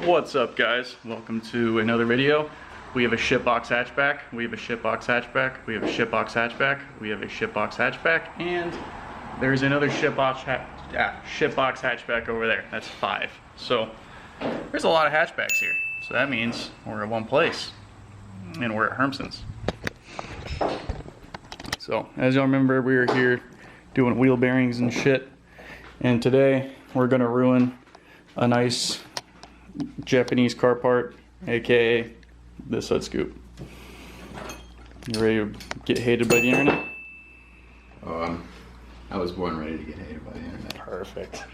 What's up, guys? Welcome to another video. We have a shitbox hatchback, we have a shitbox hatchback, we have a shitbox hatchback, we have a shitbox hatchback, and there's another shitbox hatchback over there. That's 5. So there's a lot of hatchbacks here. So that means we're at one place, and we're at Hermson's. So as y'all remember, we were here doing wheel bearings and shit, and today we're gonna ruin a nice Japanese car part, aka this hood scoop. You ready to get hated by the internet? Oh, I was born ready to get hated by the internet. Perfect.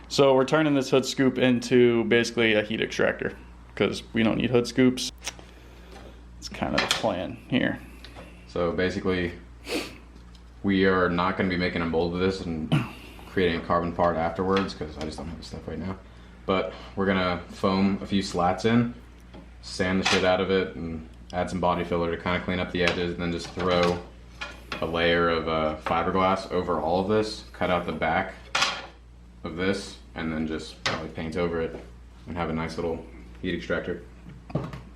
So we're turning this hood scoop into basically a heat extractor because we don't need hood scoops. It's kind of the plan here. So basically, we are not going to be making a mold of this and creating a carbon part afterwards because I just don't have the stuff right now. But we're gonna foam a few slats in, sand the shit out of it, and add some body filler to kind of clean up the edges, and then just throw a layer of fiberglass over all of this, cut out the back of this, and then just probably paint over it and have a nice little heat extractor.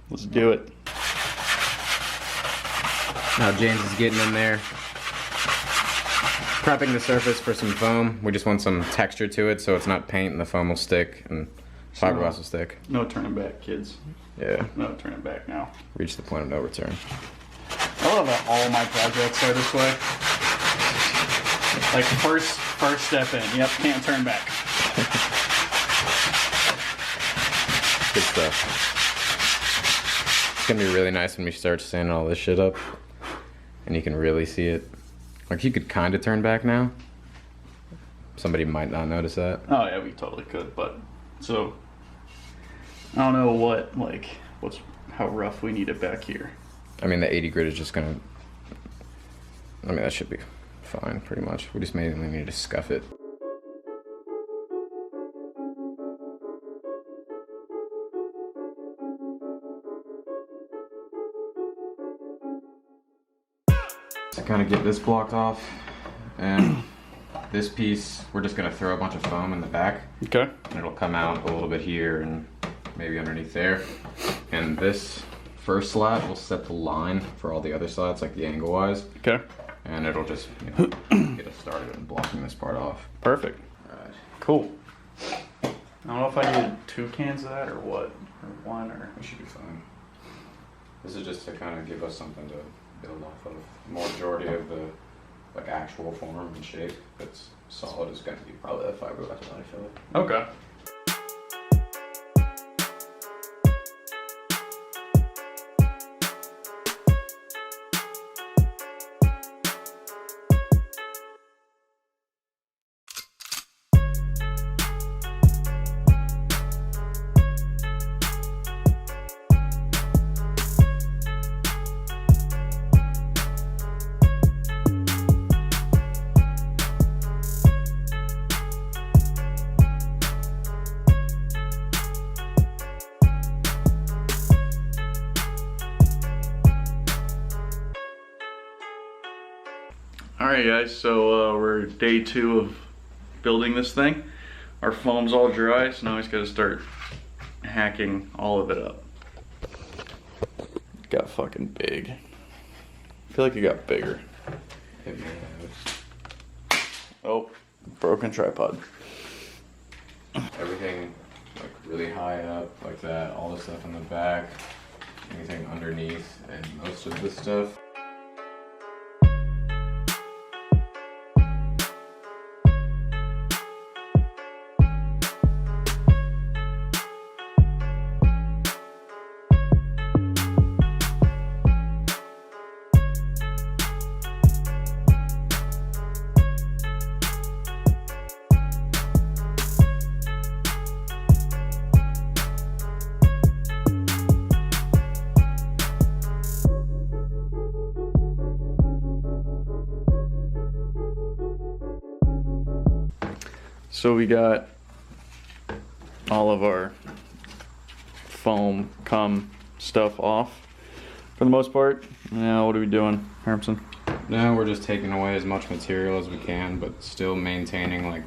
Let's do it. Now James is getting in there, prepping the surface for some foam. We just want some texture to it so it's not paint and the foam will stick and fiberglass will stick. No turning back, kids. Yeah. No turning back now. Reach the point of no return. I love that all my projects are this way. Like first step in. Yep, can't turn back. Good stuff. It's gonna be really nice when we start sanding all this shit up and you can really see it. Like, you could kind of turn back now. Somebody might not notice that. Oh yeah, we totally could, but so I don't know how rough we need it back here. I mean, the 80 grit is just gonna, I mean, that should be fine, pretty much. We just mainly need to scuff it. To kind of get this blocked off, and this piece we're just going to throw a bunch of foam in the back. Okay. And it'll come out a little bit here and maybe underneath there. And this first slat will set the line for all the other slats, like the angle wise. Okay. And it'll just, you know, get us started in blocking this part off. Perfect. Alright. Cool. I don't know if I need 2 cans of that or what, or 1, or We should be fine. This is just to kind of give us something to build off of. The majority of the like actual form and shape that's solid is going to be probably the fiberglass body filler. Okay. Alright guys, so we're day 2 of building this thing. Our foam's all dry, so now we just gotta start hacking all of it up. It got fucking big. I feel like it got bigger. It may have. Oh, broken tripod. Everything like really high up like that, all the stuff in the back, anything underneath, and most of this stuff. So we got all of our foam cum stuff off for the most part. Now what are we doing, Hermson? Now we're just taking away as much material as we can, but still maintaining like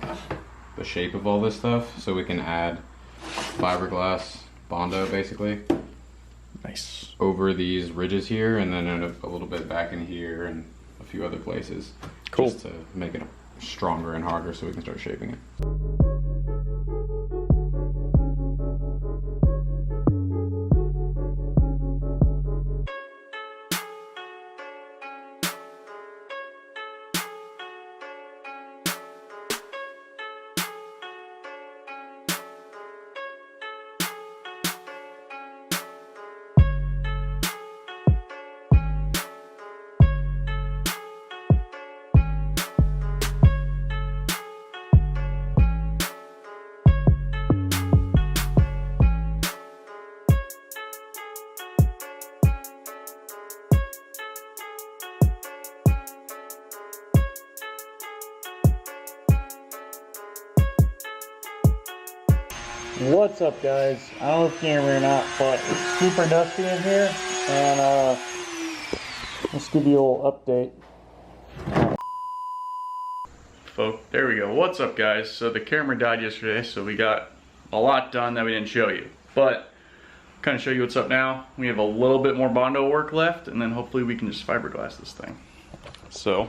the shape of all this stuff, so we can add fiberglass bondo basically. Nice. Over these ridges here, and then a little bit back in here and a few other places. Cool. Just to make it stronger and harder so we can start shaping it. What's up, guys? I don't know if you can hear me or not, but it's super dusty in here, and let's give you a little update. There we go. What's up, guys? So the camera died yesterday, so we got a lot done that we didn't show you. But kind of show you what's up now. We have a little bit more bondo work left, and then hopefully we can just fiberglass this thing. So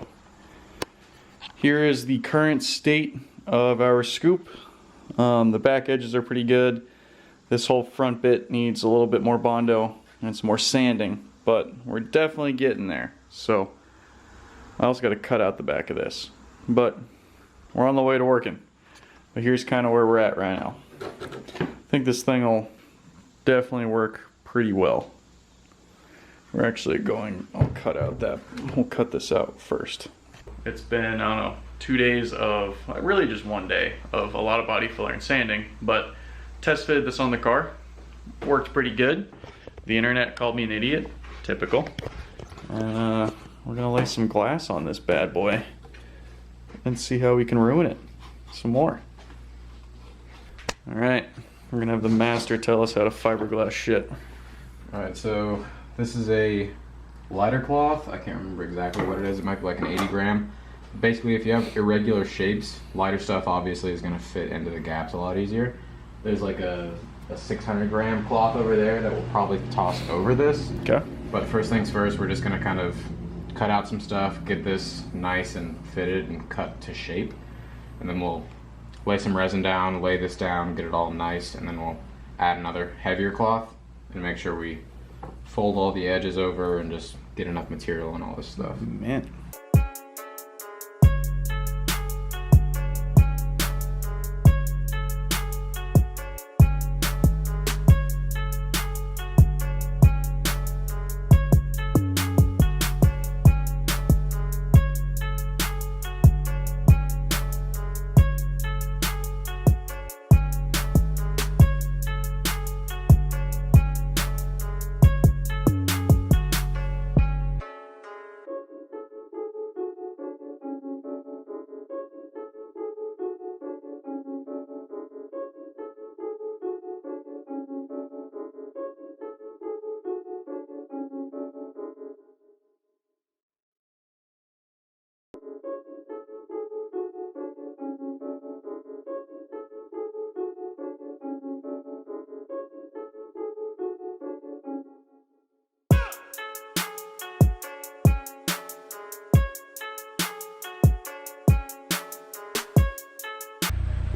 here is the current state of our scoop. The back edges are pretty good. This whole front bit needs a little bit more bondo and some more sanding, but we're definitely getting there. So I also got to cut out the back of this, but we're on the way to working. But here's kind of where we're at right now. I think this thing will definitely work pretty well. We're actually going, we'll cut this out first. It's been, I don't know, 2 days of, really just 1 day of a lot of body filler and sanding, but test fitted this on the car. Worked pretty good. The internet called me an idiot, typical. And we're gonna lay some glass on this bad boy and see how we can ruin it some more. All right, we're gonna have the master tell us how to fiberglass shit. All right, so this is a lighter cloth. I can't remember exactly what it is. It might be like an 80 gram. Basically, if you have irregular shapes, lighter stuff obviously is going to fit into the gaps a lot easier. There's like a 600 gram cloth over there that will probably toss over this. Okay. But first things first, we're just going to kind of cut out some stuff, get this nice and fitted and cut to shape. And then we'll lay some resin down, lay this down, get it all nice, and then we'll add another heavier cloth and make sure we fold all the edges over and just get enough material and all this stuff. Man.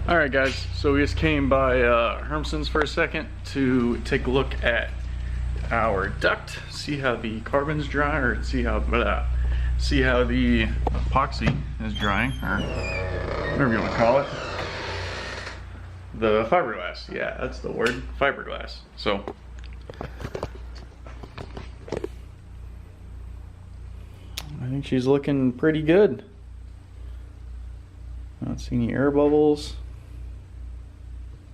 Alright guys, so we just came by Hermson's for a second to take a look at our duct, see how the carbon's dry, or see how the epoxy is drying, or whatever you want to call it. The fiberglass, yeah, that's the word, fiberglass. So I think she's looking pretty good. I don't see any air bubbles.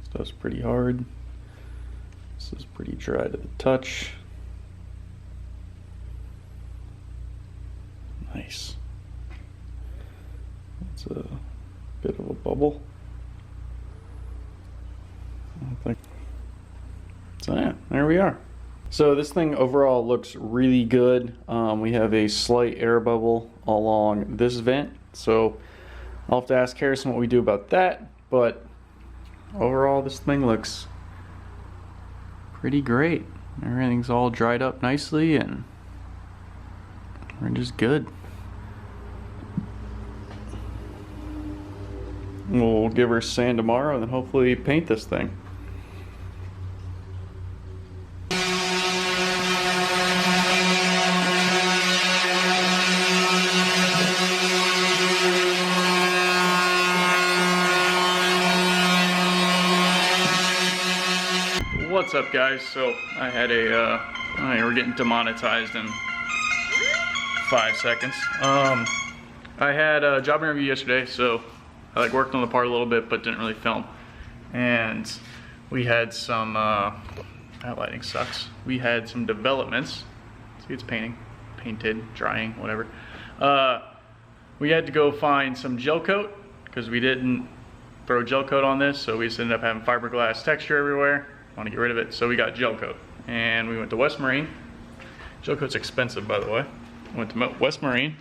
Stuff's pretty hard. This is pretty dry to the touch. Nice. That's a bit of a bubble. I don't think. So yeah, there we are. So this thing overall looks really good. We have a slight air bubble along this vent. So I'll have to ask Harrison what we do about that, but overall this thing looks pretty great. Everything's all dried up nicely and we're just good. We'll give her sand tomorrow and then hopefully paint this thing. What's up, guys? So I had a we're getting demonetized in 5 seconds. I had a job interview yesterday, so I worked on the part a little bit but didn't really film. And we had some that lighting sucks. We had some developments. See, it's painted, drying, whatever. We had to go find some gel coat because we didn't throw gel coat on this, so we just ended up having fiberglass texture everywhere. Want to get rid of it, so we got gel coat, and we went to West Marine. Gel coat's expensive, by the way. Went to West Marine,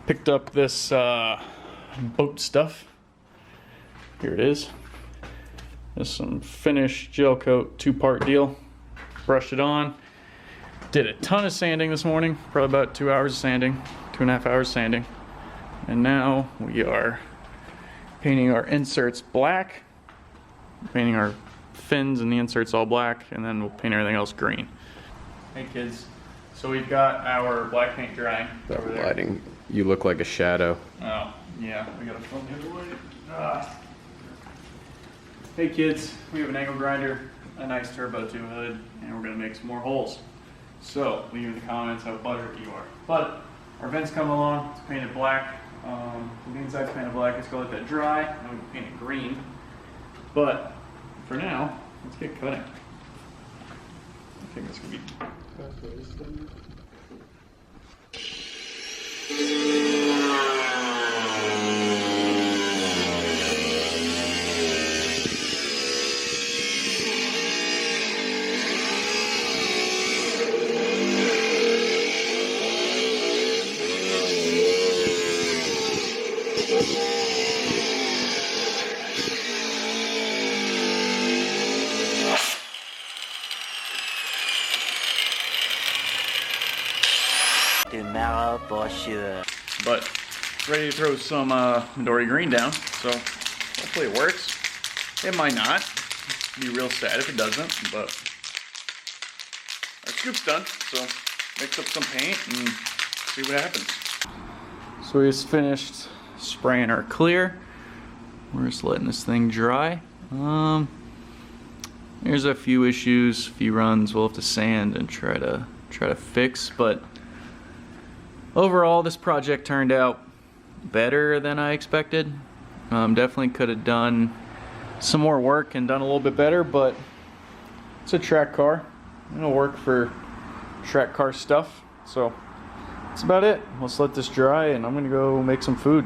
picked up this boat stuff. Here it is. There's some finished gel coat 2-part deal. Brushed it on. Did a ton of sanding this morning, probably about 2 hours of sanding, 2.5 hours sanding, and now we are painting our inserts black, painting our fins and the inserts all black, and then we'll paint everything else green. Hey kids, so we've got our black paint drying over there. Lighting, you look like a shadow. Oh, yeah, we gotta film the other way. Hey kids, we have an angle grinder, a nice turbo 2 hood, and we're gonna make some more holes. So, leave in the comments how buttered you are. But, our vents come along, it's painted black. The inside's painted black, it's gonna let that dry, and we can paint it green. But, for now, let's get cutting. I think this could be. Tomorrow for sure. But ready to throw some Dory green down, so hopefully it works. It might not. Be real sad if it doesn't, but our scoop's done, so mix up some paint and see what happens. So we just finished spraying our clear. We're just letting this thing dry. There's a few issues, a few runs we'll have to sand and try to fix, but overall, this project turned out better than I expected. Definitely could have done some more work and done a little bit better, but it's a track car. It'll work for track car stuff. So that's about it. Let's let this dry and I'm gonna go make some food.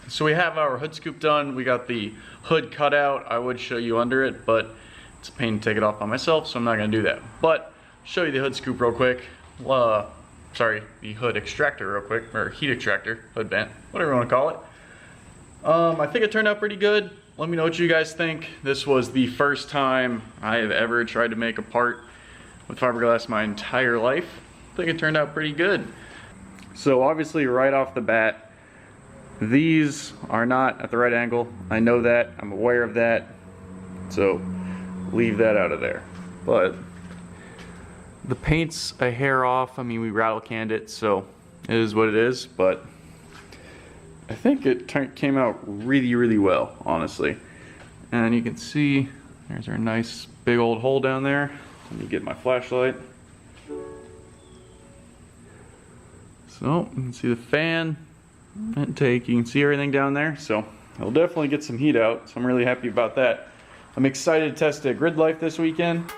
So we have our hood scoop done. We got the hood cut out. I would show you under it, but it's a pain to take it off by myself, so I'm not gonna do that. But show you the hood scoop real quick. Sorry, the hood extractor real quick, or heat extractor, hood vent, whatever you want to call it. I think it turned out pretty good. Let me know what you guys think. This was the first time I have ever tried to make a part with fiberglass my entire life. I think it turned out pretty good. So obviously right off the bat, these are not at the right angle. I know that, I'm aware of that. So leave that out of there. But the paint's a hair off. I mean, we rattle canned it, so it is what it is, but I think it came out really, really well, honestly. And you can see, there's our nice big old hole down there. Let me get my flashlight. So, you can see the fan, intake, you can see everything down there, so it'll definitely get some heat out, so I'm really happy about that. I'm excited to test it Grid Life this weekend.